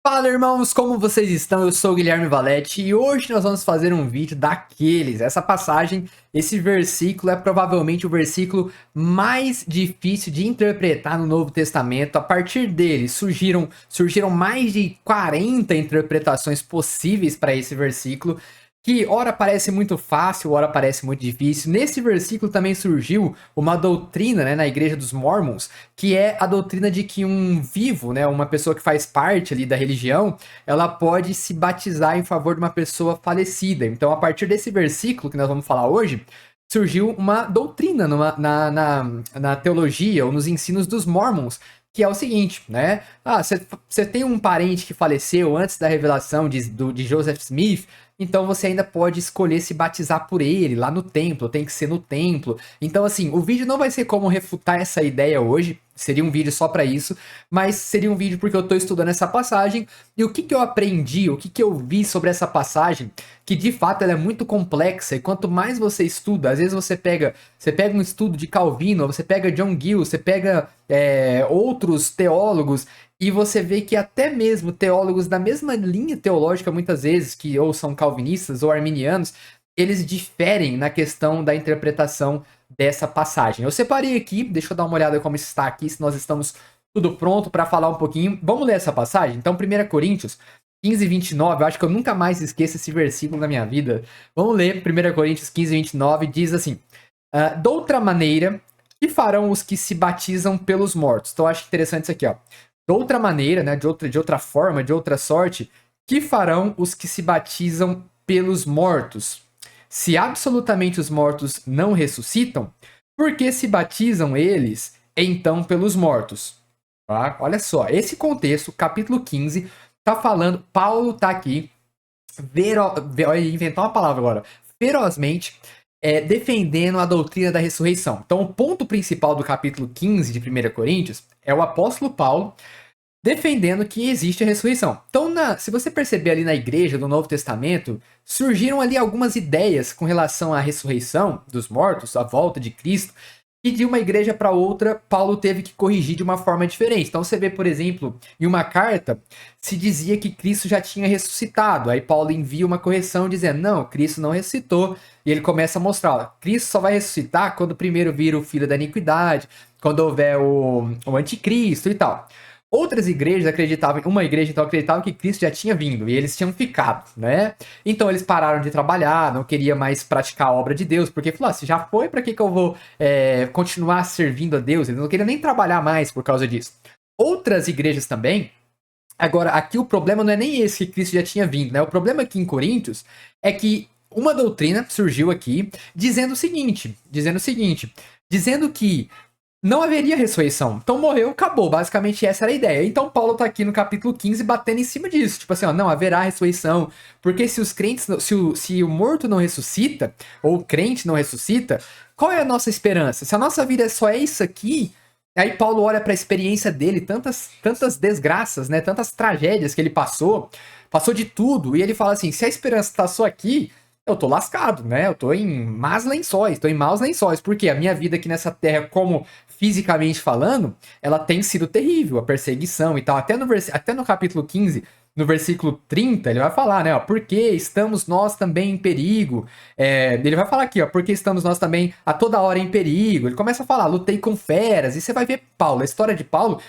Fala, irmãos, como vocês estão? Eu sou o Guilherme Valete e hoje nós vamos fazer um vídeo daqueles. Essa passagem, esse versículo é provavelmente o versículo mais difícil de interpretar no Novo Testamento. A partir dele surgiram mais de 40 interpretações possíveis para esse versículo, que ora parece muito fácil, ora parece muito difícil. Nesse versículo também surgiu uma doutrina, né, na Igreja dos Mormons, que é a doutrina de que um vivo, né, uma pessoa que faz parte ali da religião, ela pode se batizar em favor de uma pessoa falecida. Então, a partir desse versículo que nós vamos falar hoje, surgiu uma doutrina na teologia ou nos ensinos dos Mormons, que é o seguinte, né? Você tem um parente que faleceu antes da revelação de Joseph Smith, então você ainda pode escolher se batizar por ele lá no templo, tem que ser no templo. Então, assim, o vídeo não vai ser como refutar essa ideia hoje, seria um vídeo só para isso, mas seria um vídeo porque eu tô estudando essa passagem e o que que eu aprendi, o que que eu vi sobre essa passagem, que de fato ela é muito complexa e quanto mais você estuda, às vezes você pega um estudo de Calvino, você pega John Gill, você pega outros teólogos e você vê que até mesmo teólogos da mesma linha teológica, muitas vezes, que ou são calvinistas ou arminianos, eles diferem na questão da interpretação dessa passagem. Eu separei aqui, deixa eu dar uma olhada como está aqui, se nós estamos tudo pronto para falar um pouquinho. Vamos ler essa passagem? Então, 1 Coríntios 15, 29, eu acho que eu nunca mais esqueço esse versículo na minha vida. Vamos ler 1 Coríntios 15, 29, diz assim: de outra maneira, que farão os que se batizam pelos mortos? Então, eu acho interessante isso aqui, ó. De outra maneira, né, de outra forma, de outra sorte, que farão os que se batizam pelos mortos? Se absolutamente os mortos não ressuscitam, por que se batizam eles, então, pelos mortos? Tá? Olha só, esse contexto, capítulo 15, tá falando, Paulo tá aqui, inventar uma palavra agora, ferozmente, defendendo a doutrina da ressurreição. Então, o ponto principal do capítulo 15 de 1 Coríntios é o apóstolo Paulo defendendo que existe a ressurreição. Então, se você perceber ali na igreja do Novo Testamento, surgiram ali algumas ideias com relação à ressurreição dos mortos, à volta de Cristo, e de uma igreja para outra, Paulo teve que corrigir de uma forma diferente. Então, você vê, por exemplo, em uma carta, se dizia que Cristo já tinha ressuscitado. Aí Paulo envia uma correção dizendo, não, Cristo não ressuscitou. E ele começa a mostrar, ó, Cristo só vai ressuscitar quando primeiro vir o filho da iniquidade, quando houver o anticristo e tal. Outras igrejas acreditavam, uma igreja então acreditava que Cristo já tinha vindo e eles tinham ficado, né? Então eles pararam de trabalhar, não queria mais praticar a obra de Deus, porque falou, se já foi, para que eu vou continuar servindo a Deus? Eles não queriam nem trabalhar mais por causa disso. Outras igrejas também. Agora, aqui o problema não é nem esse que Cristo já tinha vindo, né? O problema aqui em Coríntios é que uma doutrina surgiu aqui dizendo que não haveria ressurreição. Então morreu, acabou. Basicamente essa era a ideia. Então Paulo tá aqui no capítulo 15 batendo em cima disso. Tipo assim, ó, não haverá ressurreição. Porque se os crentes, se o morto não ressuscita, ou o crente não ressuscita, qual é a nossa esperança? Se a nossa vida só é isso aqui, aí Paulo olha para a experiência dele, tantas desgraças, né? Tantas tragédias que ele passou de tudo, e ele fala assim: se a esperança tá só aqui, eu tô lascado, né? Eu tô em maus lençóis, porque a minha vida aqui nessa terra, como fisicamente falando, ela tem sido terrível, a perseguição e tal. Até no capítulo 15, no versículo 30, ele vai falar, né? Ó, porque estamos nós também em perigo. Ele vai falar aqui, ó, porque estamos nós também a toda hora em perigo. Ele começa a falar, lutei com feras, e você vai ver Paulo, a história de Paulo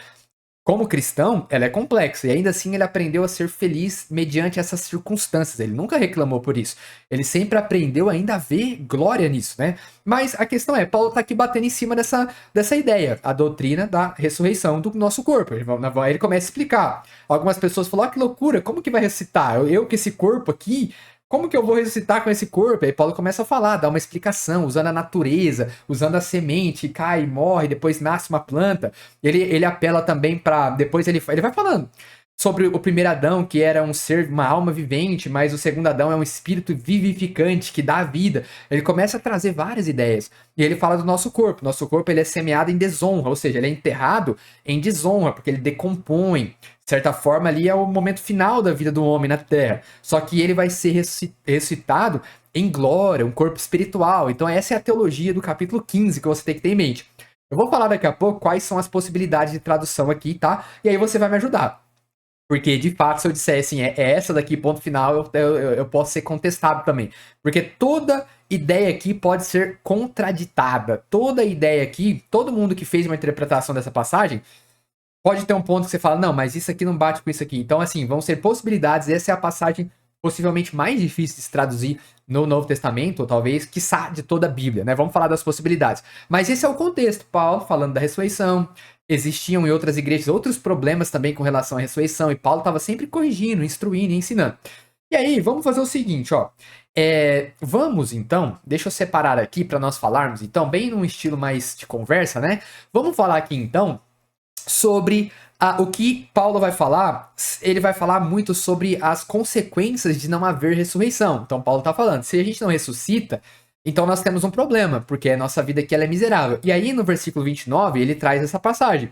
como cristão, ela é complexa, e ainda assim ele aprendeu a ser feliz mediante essas circunstâncias. Ele nunca reclamou por isso. Ele sempre aprendeu ainda a ver glória nisso, né? Mas a questão é, Paulo tá aqui batendo em cima dessa ideia, a doutrina da ressurreição do nosso corpo. Ele começa a explicar. Algumas pessoas falam, que loucura, como que vai ressuscitar? Eu com esse corpo aqui, como que eu vou ressuscitar com esse corpo? Aí Paulo começa a falar, dá uma explicação, usando a natureza, usando a semente, cai, morre, depois nasce uma planta. Ele apela também para. Depois ele vai falando sobre o primeiro Adão, que era um ser, uma alma vivente, mas o segundo Adão é um espírito vivificante que dá vida. Ele começa a trazer várias ideias. E ele fala do nosso corpo. Nosso corpo ele é semeado em desonra, ou seja, ele é enterrado em desonra, porque ele decompõe. De certa forma, ali é o momento final da vida do homem na Terra. Só que ele vai ser ressuscitado em glória, um corpo espiritual. Então essa é a teologia do capítulo 15 que você tem que ter em mente. Eu vou falar daqui a pouco quais são as possibilidades de tradução aqui, tá? E aí você vai me ajudar. Porque, de fato, se eu disser assim, é essa daqui, ponto final, eu posso ser contestado também. Porque toda ideia aqui pode ser contraditada. Toda ideia aqui, todo mundo que fez uma interpretação dessa passagem, pode ter um ponto que você fala, não, mas isso aqui não bate com isso aqui. Então, assim, vão ser possibilidades. Essa é a passagem possivelmente mais difícil de se traduzir no Novo Testamento, ou talvez, quiçá, de toda a Bíblia, né? Vamos falar das possibilidades. Mas esse é o contexto. Paulo falando da ressurreição. Existiam em outras igrejas outros problemas também com relação à ressurreição, e Paulo estava sempre corrigindo, instruindo e ensinando. E aí, vamos fazer o seguinte, ó. Vamos, então, deixa eu separar aqui para nós falarmos, então, bem num estilo mais de conversa, né? Vamos falar aqui, então, sobre o que Paulo vai falar. Ele vai falar muito sobre as consequências de não haver ressurreição. Então Paulo está falando, se a gente não ressuscita, então nós temos um problema, porque a nossa vida aqui ela é miserável. E aí no versículo 29 ele traz essa passagem.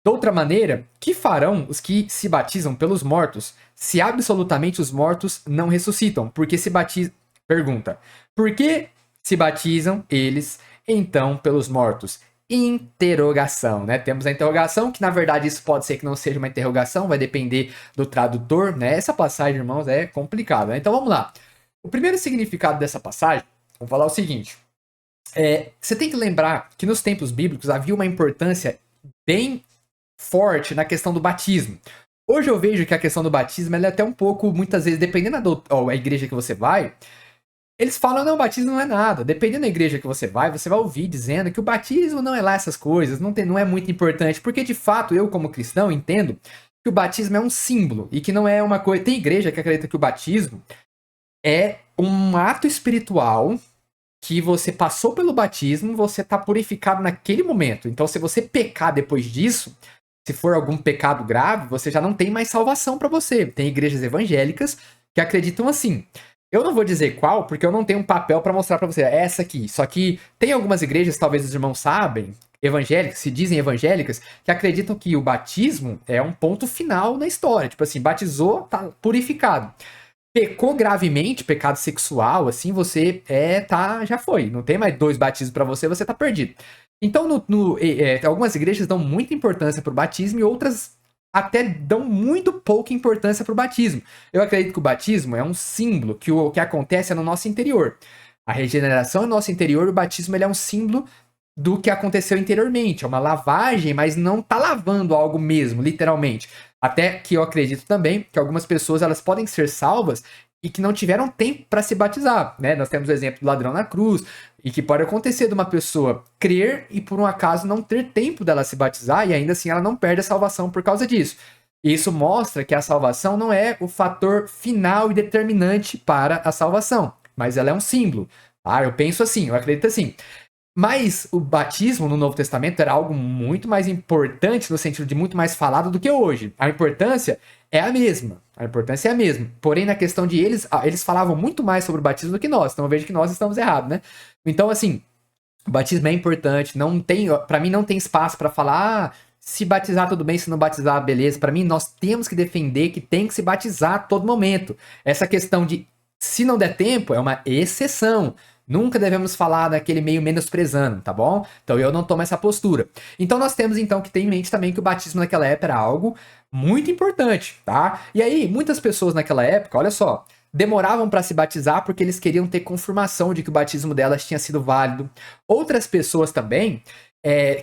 De outra maneira, que farão os que se batizam pelos mortos, se absolutamente os mortos não ressuscitam? Porque se batizam... Pergunta. Por que se batizam eles, então, pelos mortos? Interrogação, né? Temos a interrogação, que na verdade isso pode ser que não seja uma interrogação, vai depender do tradutor, né? Essa passagem, irmãos, é complicada, né? Então vamos lá. O primeiro significado dessa passagem, vamos falar o seguinte. Você tem que lembrar que nos tempos bíblicos havia uma importância bem forte na questão do batismo. Hoje eu vejo que a questão do batismo ela é até um pouco, muitas vezes, dependendo da igreja que você vai, eles falam, não, o batismo não é nada. Dependendo da igreja que você vai ouvir dizendo que o batismo não é lá essas coisas, não é muito importante. Porque, de fato, eu, como cristão, entendo que o batismo é um símbolo e que não é uma coisa... Tem igreja que acredita que o batismo é um ato espiritual que você passou pelo batismo, você está purificado naquele momento. Então, se você pecar depois disso, se for algum pecado grave, você já não tem mais salvação para você. Tem igrejas evangélicas que acreditam assim. Eu não vou dizer qual, porque eu não tenho um papel para mostrar para você. É essa aqui. Só que tem algumas igrejas, talvez os irmãos sabem, evangélicas, se dizem evangélicas, que acreditam que o batismo é um ponto final na história. Tipo assim, batizou, tá purificado. Pecou gravemente, pecado sexual, assim, você já foi. Não tem mais 2 batismos para você, você tá perdido. Então, algumas igrejas dão muita importância pro batismo e outras até dão muito pouca importância pro batismo. Eu acredito que o batismo é um símbolo que o que acontece é no nosso interior. A regeneração é no nosso interior, o batismo ele é um símbolo do que aconteceu interiormente. É uma lavagem, mas não tá lavando algo mesmo, literalmente. Até que eu acredito também que algumas pessoas elas podem ser salvas e que não tiveram tempo para se batizar, né? Nós temos o exemplo do ladrão na cruz, e que pode acontecer de uma pessoa crer e por um acaso não ter tempo dela se batizar e ainda assim ela não perde a salvação por causa disso. E isso mostra que a salvação não é o fator final e determinante para a salvação, mas ela é um símbolo. Ah, eu penso assim, eu acredito assim. Mas o batismo no Novo Testamento era algo muito mais importante, no sentido de muito mais falado do que hoje. A importância é a mesma. A importância é a mesma. Porém, na questão de eles falavam muito mais sobre o batismo do que nós. Então eu vejo que nós estamos errados, né? Então, assim, o batismo é importante. Não tem, para mim, não tem espaço para falar, se batizar tudo bem, se não batizar, beleza. Para mim, nós temos que defender que tem que se batizar a todo momento. Essa questão de se não der tempo é uma exceção. Nunca devemos falar daquele meio menosprezando, tá bom? Então eu não tomo essa postura. Então nós temos então que ter em mente também que o batismo naquela época era algo muito importante, tá? E aí muitas pessoas naquela época, olha só, demoravam para se batizar porque eles queriam ter confirmação de que o batismo delas tinha sido válido. Outras pessoas também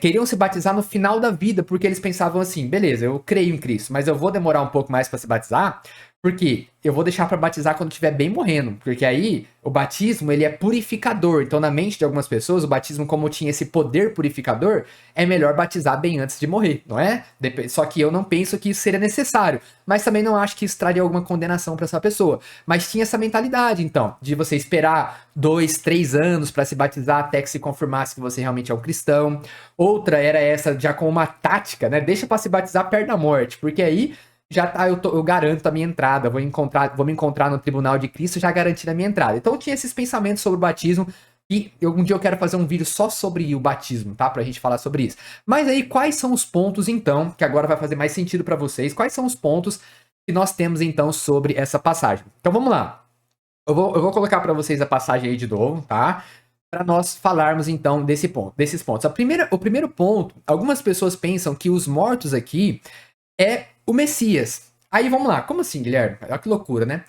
queriam se batizar no final da vida porque eles pensavam assim, beleza, eu creio em Cristo, mas eu vou demorar um pouco mais para se batizar porque eu vou deixar para batizar quando estiver bem morrendo, porque aí o batismo ele é purificador. Então na mente de algumas pessoas o batismo, como tinha esse poder purificador, é melhor batizar bem antes de morrer, não é? Só que eu não penso que isso seria necessário, mas também não acho que isso traria alguma condenação para essa pessoa. Mas tinha essa mentalidade então, de você esperar 2, 3 anos para se batizar até que se confirmasse que você realmente é um cristão. Outra era essa já com uma tática, né? Deixa para se batizar perto da morte, porque aí já tá, eu garanto a minha entrada, vou me encontrar no tribunal de Cristo já garantindo a minha entrada. Então tinha esses pensamentos sobre o batismo e um dia eu quero fazer um vídeo só sobre o batismo, tá? Pra gente falar sobre isso. Mas aí quais são os pontos então, que agora vai fazer mais sentido para vocês, quais são os pontos que nós temos então sobre essa passagem? Então vamos lá. Eu vou colocar para vocês a passagem aí de novo, tá? Para nós falarmos então desses pontos. O primeiro ponto, algumas pessoas pensam que os mortos aqui é o Messias. Aí vamos lá, como assim, Guilherme? Olha que loucura, né?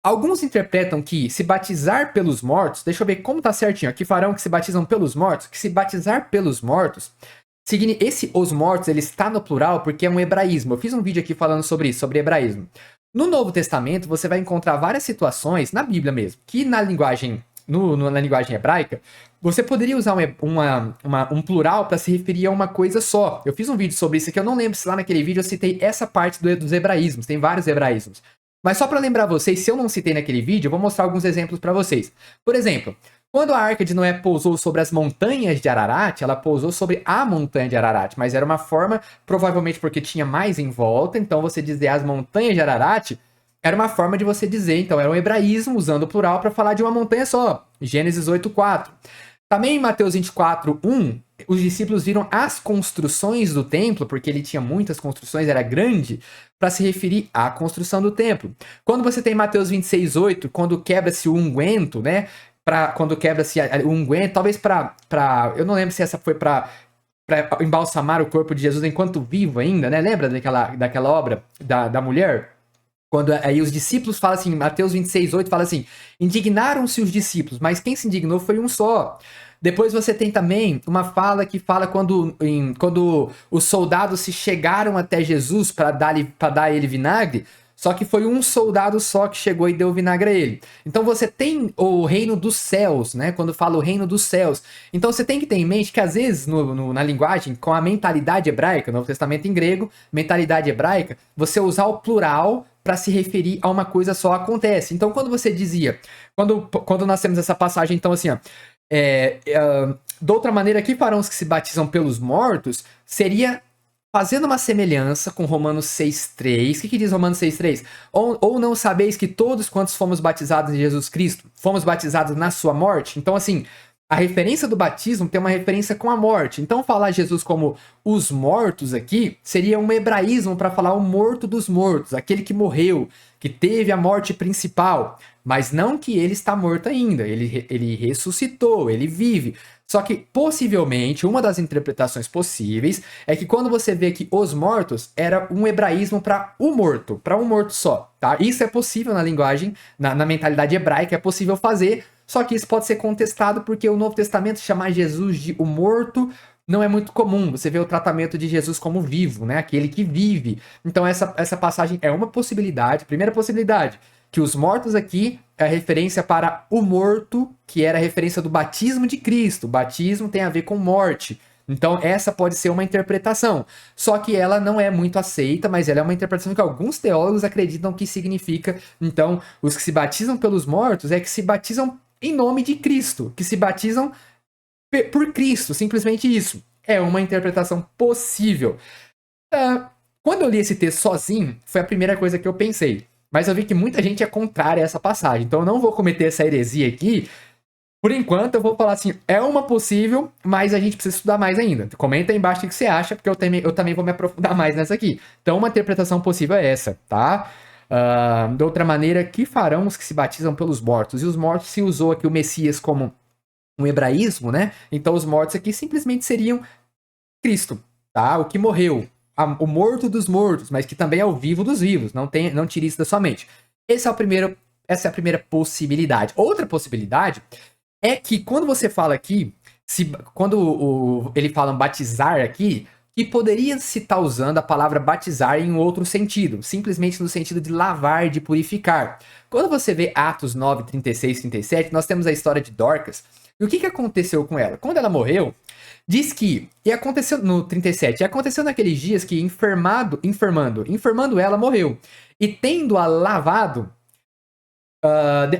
Alguns interpretam que se batizar pelos mortos, deixa eu ver como tá certinho, aqui farão que se batizam pelos mortos, que se batizar pelos mortos, esse os mortos, ele está no plural porque é um hebraísmo. Eu fiz um vídeo aqui falando sobre isso, sobre hebraísmo. No Novo Testamento, você vai encontrar várias situações, na Bíblia mesmo, que na linguagem, na linguagem hebraica, você poderia usar um plural para se referir a uma coisa só. Eu fiz um vídeo sobre isso aqui, eu não lembro se lá naquele vídeo eu citei essa parte dos hebraísmos, tem vários hebraísmos. Mas só para lembrar vocês, se eu não citei naquele vídeo, eu vou mostrar alguns exemplos para vocês. Por exemplo, quando a Arca de Noé pousou sobre as montanhas de Ararat, ela pousou sobre a montanha de Ararat, mas era uma forma, provavelmente porque tinha mais em volta, então você dizer as montanhas de Ararat era uma forma de você dizer, então era um hebraísmo usando o plural para falar de uma montanha só. Gênesis 8:4. Também em Mateus 24:1, os discípulos viram as construções do templo, porque ele tinha muitas construções, era grande, para se referir à construção do templo. Quando você tem Mateus 26:8, quando quebra-se o unguento, né? Quando quebra-se o unguento, talvez para. Eu não lembro se essa foi para embalsamar o corpo de Jesus enquanto vivo ainda, né? Lembra daquela obra da mulher? Quando aí os discípulos falam assim, Mateus 26:8 fala assim: indignaram-se os discípulos, mas quem se indignou foi um só. Depois você tem também uma fala que fala quando os soldados se chegaram até Jesus para dar a ele vinagre, só que foi um soldado só que chegou e deu vinagre a ele. Então você tem o reino dos céus, né? Quando fala o reino dos céus. Então você tem que ter em mente que às vezes na linguagem, com a mentalidade hebraica, Novo Testamento em grego, mentalidade hebraica, você usar o plural para se referir a uma coisa só acontece. Então quando você dizia, quando nós temos essa passagem, então assim, ó, de outra maneira, aqui farão os que se batizam pelos mortos, seria fazendo uma semelhança com Romanos 6:3. O que diz Romanos 6:3? Ou não sabeis que todos quantos fomos batizados em Jesus Cristo, fomos batizados na sua morte? Então, assim, a referência do batismo tem uma referência com a morte. Então, falar Jesus como os mortos aqui seria um hebraísmo para falar o morto dos mortos, aquele que morreu, que teve a morte principal, mas não que ele está morto ainda, ele ressuscitou, ele vive. Só que, possivelmente, uma das interpretações possíveis é que quando você vê que os mortos era um hebraísmo para um morto só, tá? Isso é possível na linguagem, na mentalidade hebraica, é possível fazer, só que isso pode ser contestado porque o Novo Testamento chamar Jesus de o morto não é muito comum. Você vê o tratamento de Jesus como vivo, né? Aquele que vive. Então essa passagem é uma possibilidade. Primeira possibilidade, que os mortos aqui é a referência para o morto, que era a referência do batismo de Cristo. O batismo tem a ver com morte. Então essa pode ser uma interpretação. Só que ela não é muito aceita, mas ela é uma interpretação que alguns teólogos acreditam que significa. Então, os que se batizam pelos mortos é que se batizam em nome de Cristo, que se batizam por Cristo, simplesmente isso. É uma interpretação possível. Quando eu li esse texto sozinho, foi a primeira coisa que eu pensei. Mas eu vi que muita gente é contrária a essa passagem. Então eu não vou cometer essa heresia aqui. Por enquanto, eu vou falar assim, é uma possível, mas a gente precisa estudar mais ainda. Comenta aí embaixo o que você acha, porque eu também vou me aprofundar mais nessa aqui. Então, uma interpretação possível é essa, tá? De outra maneira, que farão os que se batizam pelos mortos? E os mortos se usou aqui o Messias como um hebraísmo, né? Então os mortos aqui simplesmente seriam Cristo, tá? O que morreu, o morto dos mortos, mas que também é o vivo dos vivos. Não tire isso da sua mente. Essa é a primeira possibilidade. Outra possibilidade é que quando você fala aqui, quando ele fala batizar aqui, que poderia se estar usando a palavra batizar em um outro sentido, simplesmente no sentido de lavar, de purificar. Quando você vê Atos 9, 36, 37, nós temos a história de Dorcas. E o que aconteceu com ela? Quando ela morreu, diz que, e aconteceu no 37, e aconteceu naqueles dias que enfermando ela, morreu. E tendo-a lavado,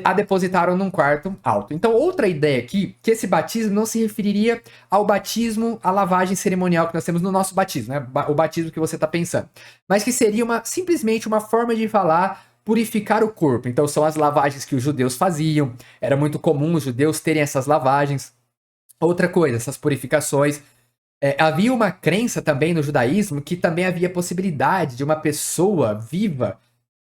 a depositaram num quarto alto. Então, outra ideia aqui, que esse batismo não se referiria ao batismo, à lavagem cerimonial que nós temos no nosso batismo, né? O batismo que você está pensando. Mas que seria simplesmente uma forma de falar purificar o corpo. Então, são as lavagens que os judeus faziam. Era muito comum os judeus terem essas lavagens. Outra coisa, essas purificações. Havia uma crença também no judaísmo que também havia possibilidade de uma pessoa viva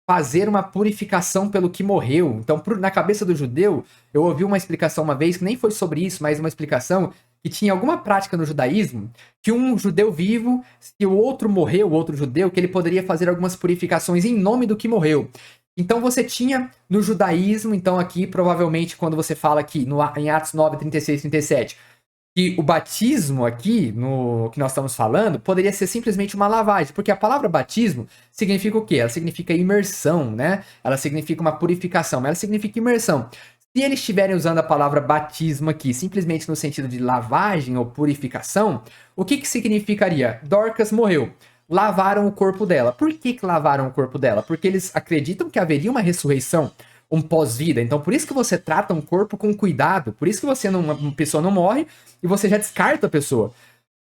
fazer uma purificação pelo que morreu. Então, na cabeça do judeu, eu ouvi uma explicação uma vez, que nem foi sobre isso, mas uma explicação que tinha alguma prática no judaísmo, que um judeu vivo, se o outro morreu, o outro judeu, que ele poderia fazer algumas purificações em nome do que morreu. Então você tinha no judaísmo, então aqui provavelmente quando você fala aqui em Atos 9, 36, 37, que o batismo aqui, no que nós estamos falando, poderia ser simplesmente uma lavagem, porque a palavra batismo significa o quê? Ela significa imersão, né? Ela significa uma purificação, mas ela significa imersão. Se eles estiverem usando a palavra batismo aqui simplesmente no sentido de lavagem ou purificação, o que significaria? Dorcas morreu. Lavaram o corpo dela. Por que lavaram o corpo dela? Porque eles acreditam que haveria uma ressurreição, um pós-vida. Então, por isso que você trata um corpo com cuidado. Por isso que uma pessoa não morre e você já descarta a pessoa.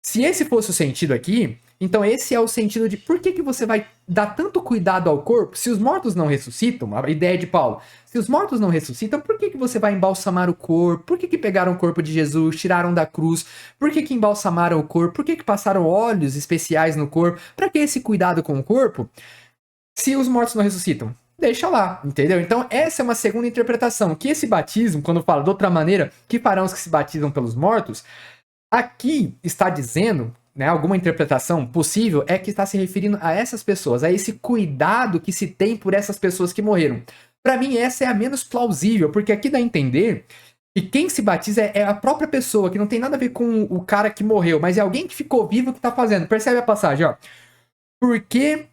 Se esse fosse o sentido aqui, então esse é o sentido de por que você vai dar tanto cuidado ao corpo se os mortos não ressuscitam? A ideia de Paulo. Se os mortos não ressuscitam, por que você vai embalsamar o corpo? Por que pegaram o corpo de Jesus, tiraram da cruz? Por que embalsamaram o corpo? Por que passaram óleos especiais no corpo? Para que esse cuidado com o corpo se os mortos não ressuscitam? Deixa lá, entendeu? Então essa é uma segunda interpretação, que esse batismo, quando fala de outra maneira, que farão os que se batizam pelos mortos, aqui está dizendo, né, alguma interpretação possível é que está se referindo a essas pessoas, a esse cuidado que se tem por essas pessoas que morreram. Para mim essa é a menos plausível, porque aqui dá a entender que quem se batiza é a própria pessoa, que não tem nada a ver com o cara que morreu, mas é alguém que ficou vivo que está fazendo. Percebe a passagem, ó? Porque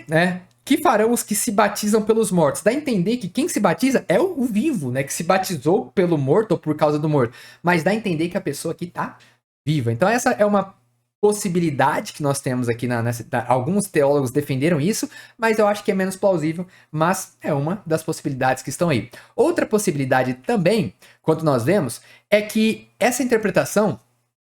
né? Que farão os que se batizam pelos mortos? Dá a entender que quem se batiza é o vivo, né? Que se batizou pelo morto ou por causa do morto. Mas dá a entender que a pessoa aqui tá viva. Então essa é uma possibilidade que nós temos aqui alguns teólogos defenderam isso, mas eu acho que é menos plausível, mas é uma das possibilidades que estão aí. Outra possibilidade também, quanto nós vemos, é que essa interpretação,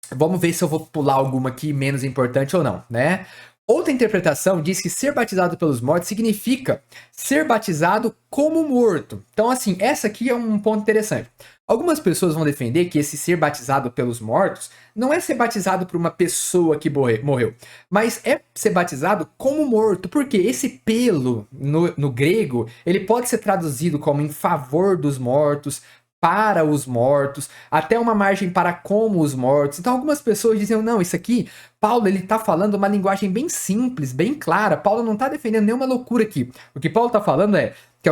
vamos ver se eu vou pular alguma aqui menos importante ou não, né? Outra interpretação diz que ser batizado pelos mortos significa ser batizado como morto. Então, assim, essa aqui é um ponto interessante. Algumas pessoas vão defender que esse ser batizado pelos mortos não é ser batizado por uma pessoa que morreu, mas é ser batizado como morto, porque esse pelo, no grego, ele pode ser traduzido como em favor dos mortos, para os mortos, até uma margem para como os mortos. Então algumas pessoas diziam, não, isso aqui, Paulo, ele tá falando uma linguagem bem simples, bem clara. Paulo não tá defendendo nenhuma loucura aqui. O que Paulo tá falando é que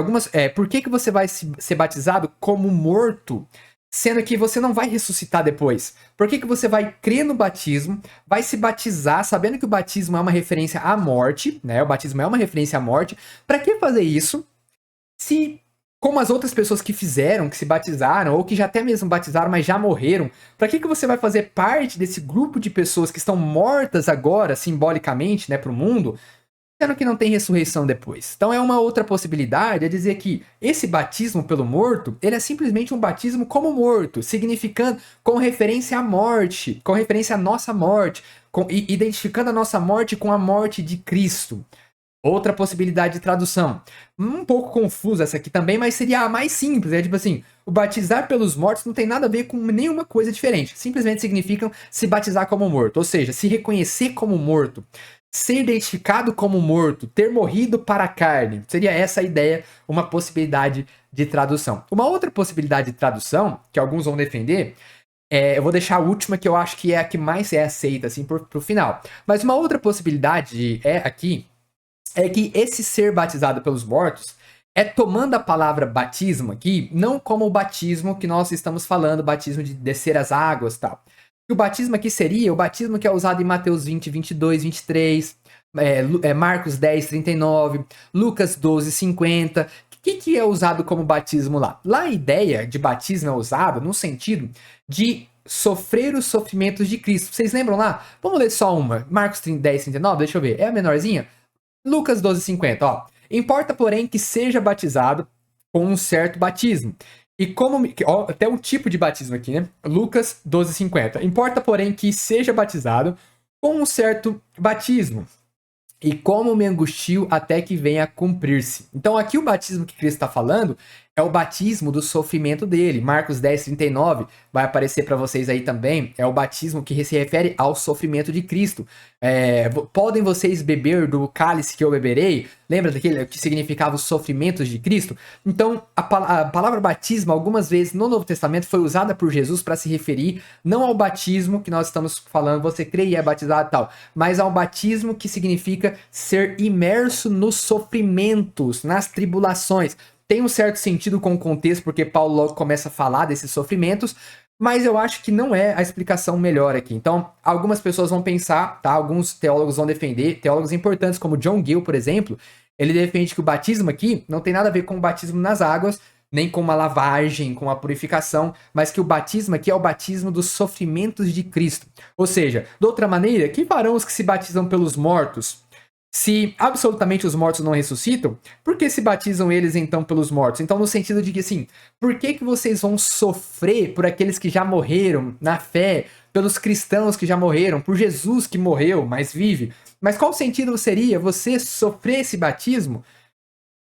por que você vai ser batizado como morto, sendo que você não vai ressuscitar depois? Por que você vai crer no batismo, vai se batizar, sabendo que o batismo é uma referência à morte, né? O batismo é uma referência à morte. Para que fazer isso se, como as outras pessoas que fizeram, que se batizaram, ou que já até mesmo batizaram, mas já morreram, para que você vai fazer parte desse grupo de pessoas que estão mortas agora, simbolicamente, né, para o mundo, sendo que não tem ressurreição depois? Então é uma outra possibilidade, é dizer que esse batismo pelo morto, ele é simplesmente um batismo como morto, significando, com referência à morte, com referência à nossa morte, identificando a nossa morte com a morte de Cristo. Outra possibilidade de tradução. Um pouco confusa essa aqui também, mas seria a mais simples. É tipo assim, o batizar pelos mortos não tem nada a ver com nenhuma coisa diferente. Simplesmente significam se batizar como morto. Ou seja, se reconhecer como morto. Ser identificado como morto. Ter morrido para a carne. Seria essa a ideia, uma possibilidade de tradução. Uma outra possibilidade de tradução, que alguns vão defender, eu vou deixar a última, que eu acho que é a que mais é aceita, assim, pro final. Mas uma outra possibilidade aqui é que esse ser batizado pelos mortos é tomando a palavra batismo aqui, não como o batismo que nós estamos falando, batismo de descer as águas e tal. O batismo aqui seria o batismo que é usado em Mateus 20, 22, 23, Marcos 10, 39, Lucas 12, 50. O que é usado como batismo lá? Lá a ideia de batismo é usada no sentido de sofrer os sofrimentos de Cristo. Vocês lembram lá? Vamos ler só uma. Marcos 10, 39, deixa eu ver. É a menorzinha? Lucas 12,50, ó. Importa, porém, que seja batizado com um certo batismo. E como... Ó, até um tipo de batismo aqui, né? Lucas 12,50. Importa, porém, que seja batizado com um certo batismo. E como me angustio até que venha a cumprir-se. Então, aqui o batismo que Cristo está falando é o batismo do sofrimento dele. Marcos 10:39 vai aparecer para vocês aí também. É o batismo que se refere ao sofrimento de Cristo. Podem vocês beber do cálice que eu beberei? Lembra daquele que significava os sofrimentos de Cristo? Então, a palavra batismo, algumas vezes no Novo Testamento, foi usada por Jesus para se referir não ao batismo que nós estamos falando, você crê e é batizado e tal, mas ao batismo que significa ser imerso nos sofrimentos, nas tribulações. Tem um certo sentido com o contexto, porque Paulo logo começa a falar desses sofrimentos, mas eu acho que não é a explicação melhor aqui. Então, algumas pessoas vão pensar, tá? Alguns teólogos vão defender, teólogos importantes como John Gill, por exemplo, ele defende que o batismo aqui não tem nada a ver com o batismo nas águas, nem com uma lavagem, com a purificação, mas que o batismo aqui é o batismo dos sofrimentos de Cristo. Ou seja, de outra maneira, que farão os que se batizam pelos mortos? Se absolutamente os mortos não ressuscitam, por que se batizam eles então pelos mortos? Então, no sentido de que assim, por que vocês vão sofrer por aqueles que já morreram na fé, pelos cristãos que já morreram, por Jesus que morreu, mas vive? Mas qual sentido seria você sofrer esse batismo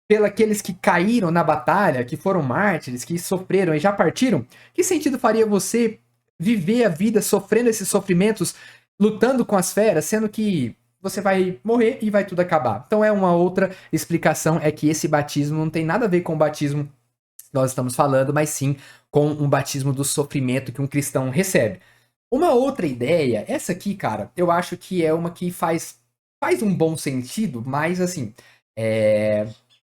pelos aqueles que caíram na batalha, que foram mártires, que sofreram e já partiram? Que sentido faria você viver a vida sofrendo esses sofrimentos, lutando com as feras, sendo que você vai morrer e vai tudo acabar? Então é uma outra explicação, é que esse batismo não tem nada a ver com o batismo que nós estamos falando, mas sim com um batismo do sofrimento que um cristão recebe. Uma outra ideia, essa aqui, cara, eu acho que é uma que faz um bom sentido, mas assim,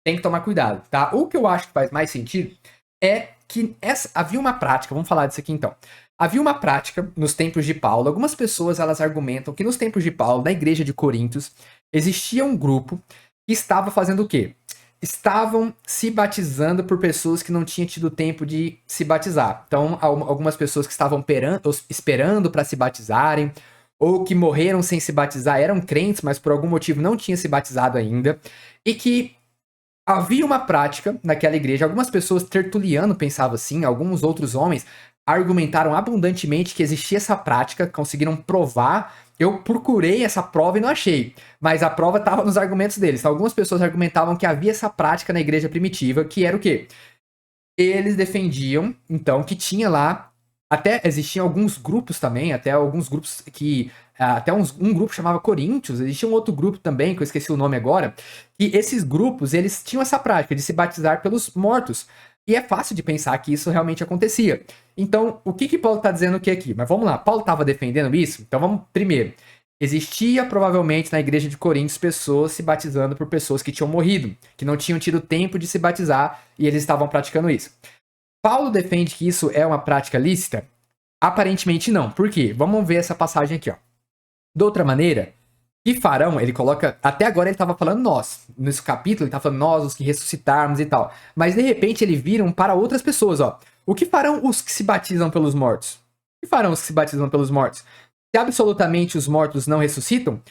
tem que tomar cuidado, tá? O que eu acho que faz mais sentido é que havia uma prática, vamos falar disso aqui então. Havia uma prática nos tempos de Paulo, algumas pessoas elas argumentam que nos tempos de Paulo, na igreja de Coríntios, existia um grupo que estava fazendo o quê? Estavam se batizando por pessoas que não tinham tido tempo de se batizar. Então, algumas pessoas que estavam esperando para se batizarem, ou que morreram sem se batizar, eram crentes, mas por algum motivo não tinham se batizado ainda, e que havia uma prática naquela igreja, algumas pessoas, Tertuliano pensava assim, alguns outros homens argumentaram abundantemente que existia essa prática, conseguiram provar. Eu procurei essa prova e não achei, mas a prova estava nos argumentos deles. Então, algumas pessoas argumentavam que havia essa prática na igreja primitiva, que era o quê? Eles defendiam, então, que tinha lá, até existiam alguns grupos também, até alguns grupos que até um grupo chamava Coríntios, existia um outro grupo também, que eu esqueci o nome agora, e esses grupos, eles tinham essa prática de se batizar pelos mortos. E é fácil de pensar que isso realmente acontecia. Então, o que Paulo está dizendo aqui? Mas vamos lá, Paulo estava defendendo isso? Então vamos, primeiro, existia provavelmente na igreja de Coríntios pessoas se batizando por pessoas que tinham morrido, que não tinham tido tempo de se batizar, e eles estavam praticando isso. Paulo defende que isso é uma prática lícita? Aparentemente não. Por quê? Vamos ver essa passagem aqui, ó. De outra maneira, que farão, ele coloca, até agora ele estava falando nós, nesse capítulo ele está falando nós, os que ressuscitarmos e tal, mas de repente ele viram para outras pessoas, ó. O que farão os que se batizam pelos mortos? O que farão os que se batizam pelos mortos? Se absolutamente os mortos não ressuscitam,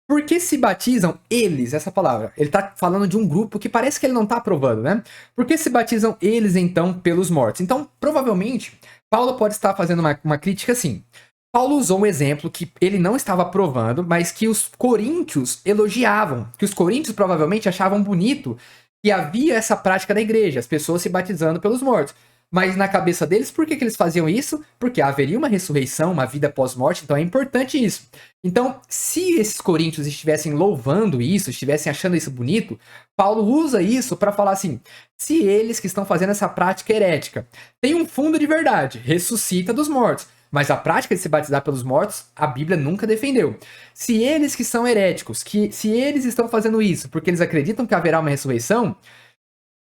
por que se batizam eles, essa palavra? Ele está falando de um grupo que parece que ele não está aprovando, né? Por que se batizam eles, então, pelos mortos? Então, provavelmente, Paulo pode estar fazendo uma crítica assim. Paulo usou um exemplo que ele não estava aprovando, mas que os coríntios elogiavam, que os coríntios provavelmente achavam bonito que havia essa prática na igreja, as pessoas se batizando pelos mortos. Mas na cabeça deles, por que eles faziam isso? Porque haveria uma ressurreição, uma vida pós-morte, então é importante isso. Então, se esses coríntios estivessem louvando isso, estivessem achando isso bonito, Paulo usa isso para falar assim, se eles que estão fazendo essa prática herética têm um fundo de verdade, ressuscita dos mortos, mas a prática de se batizar pelos mortos, a Bíblia nunca defendeu. Se eles que são heréticos, se eles estão fazendo isso porque eles acreditam que haverá uma ressurreição,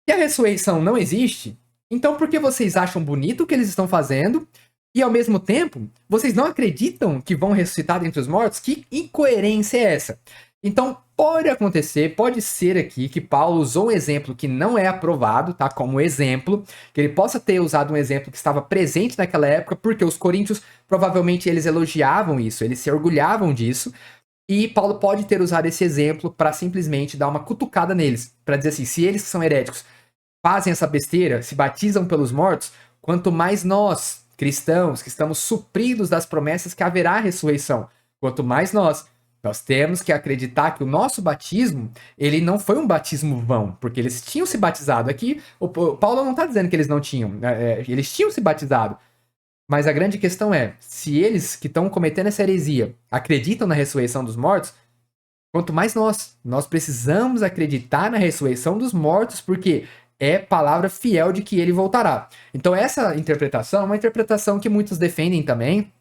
e a ressurreição não existe, então por que vocês acham bonito o que eles estão fazendo e ao mesmo tempo vocês não acreditam que vão ressuscitar dentre os mortos? Que incoerência é essa? Então pode acontecer, pode ser aqui que Paulo usou um exemplo que não é aprovado, tá? Como exemplo, que ele possa ter usado um exemplo que estava presente naquela época, porque os coríntios provavelmente eles elogiavam isso, eles se orgulhavam disso, e Paulo pode ter usado esse exemplo para simplesmente dar uma cutucada neles, para dizer assim, se eles que são heréticos fazem essa besteira, se batizam pelos mortos, quanto mais nós, cristãos, que estamos supridos das promessas que haverá ressurreição, quanto mais nós Nós temos que acreditar que o nosso batismo, ele não foi um batismo vão, porque eles tinham se batizado. Aqui, o Paulo não está dizendo que eles não tinham, eles tinham se batizado. Mas a grande questão é, se eles que estão cometendo essa heresia acreditam na ressurreição dos mortos, quanto mais nós precisamos acreditar na ressurreição dos mortos, porque é palavra fiel de que ele voltará. Então essa interpretação é uma interpretação que muitos defendem também,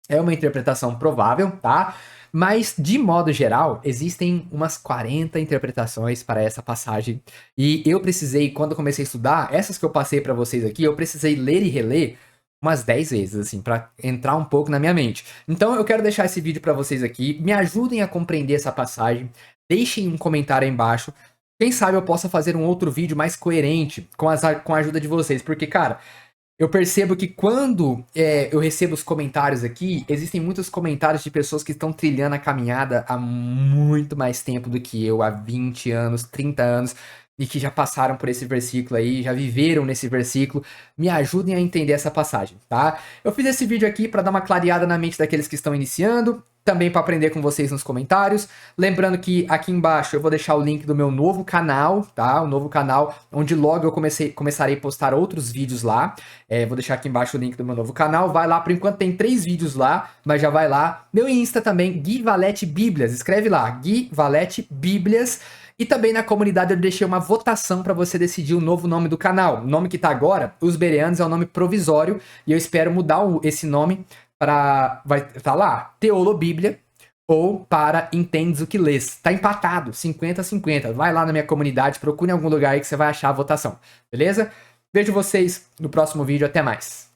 é uma interpretação provável, tá? Mas, de modo geral, existem umas 40 interpretações para essa passagem. E eu precisei, quando eu comecei a estudar, essas que eu passei para vocês aqui, eu precisei ler e reler umas 10 vezes, assim, para entrar um pouco na minha mente. Então, eu quero deixar esse vídeo para vocês aqui. Me ajudem a compreender essa passagem. Deixem um comentário aí embaixo. Quem sabe eu possa fazer um outro vídeo mais coerente com a ajuda de vocês. Porque, cara, eu percebo que quando eu recebo os comentários aqui, existem muitos comentários de pessoas que estão trilhando a caminhada há muito mais tempo do que eu, há 20 anos, 30 anos, e que já passaram por esse versículo aí, já viveram nesse versículo. Me ajudem a entender essa passagem, tá? Eu fiz esse vídeo aqui para dar uma clareada na mente daqueles que estão iniciando, também para aprender com vocês nos comentários. Lembrando que aqui embaixo eu vou deixar o link do meu novo canal, tá? O novo canal, onde logo eu começarei a postar outros vídeos lá. Vou deixar aqui embaixo o link do meu novo canal. Vai lá, por enquanto tem 3 vídeos lá, mas já vai lá. Meu Insta também, Gui Valete Bíblias. Escreve lá, Gui Valete Bíblias. E também na comunidade eu deixei uma votação para você decidir o novo nome do canal. O nome que tá agora, Os Bereanos, é um nome provisório. E eu espero mudar esse nome para... vai tá lá, Teolobíblia, ou para Entendes o que Lês. Tá empatado, 50-50. Vai lá na minha comunidade, procure em algum lugar aí que você vai achar a votação. Beleza? Vejo vocês no próximo vídeo. Até mais.